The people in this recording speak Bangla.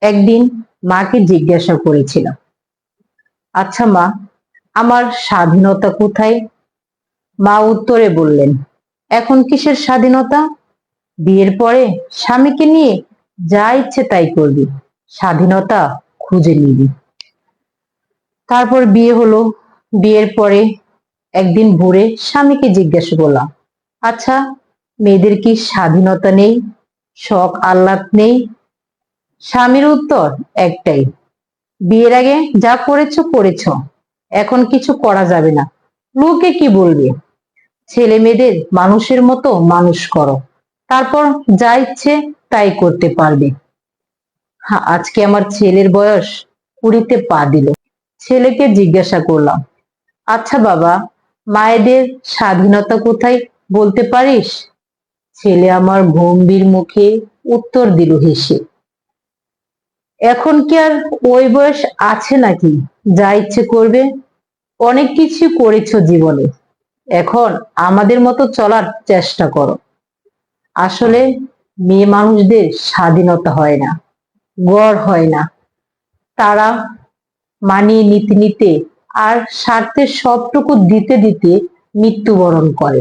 একদিন মাকে জিজ্ঞাসা করেছিলাম, আচ্ছা মা, আমার স্বাধীনতা কোথায়? মা উত্তরে বললেন, এখন কিসের স্বাধীনতা? বিয়ের পরে স্বামীকে নিয়ে যা ইচ্ছে তাই করবি, স্বাধীনতা খুঁজে নিবি। তারপর বিয়ে হলো। বিয়ের পরে একদিন ভোরে স্বামীকে জিজ্ঞাসা করলাম, আচ্ছা, মেয়েদের কি স্বাধীনতা নেই, শখ আহ্লাদ নেই? স্বামীর উত্তর একটাই, বিয়ের আগে যা করেছো করেছো, এখন কিছু করা যাবে না, লোকে কি বলবে? ছেলে মেয়েদের মানুষের মতো মানুষ করো, তারপর যা ইচ্ছে তাই করতে পারবে। হ্যাঁ, আজকে আমার ছেলের বয়স 20-তে পা দিল। ছেলেকে জিজ্ঞাসা করলাম, আচ্ছা বাবা, মায়েদের স্বাধীনতা কোথায় বলতে পারিস? ছেলে আমার গম্ভীর মুখে উত্তর দিল হেসে, এখন কি আর ওই বয়স আছে নাকি যা ইচ্ছে করবে? অনেক কিছু করেছো জীবনে, এখন আমাদের মতো চলার চেষ্টা করো। আসলে মেয়ে মানুষদের স্বাধীনতা হয় না, গড় হয় না, তারা মানিয়ে নিতে নিতে আর স্বার্থের সবটুকু দিতে দিতে মৃত্যুবরণ করে।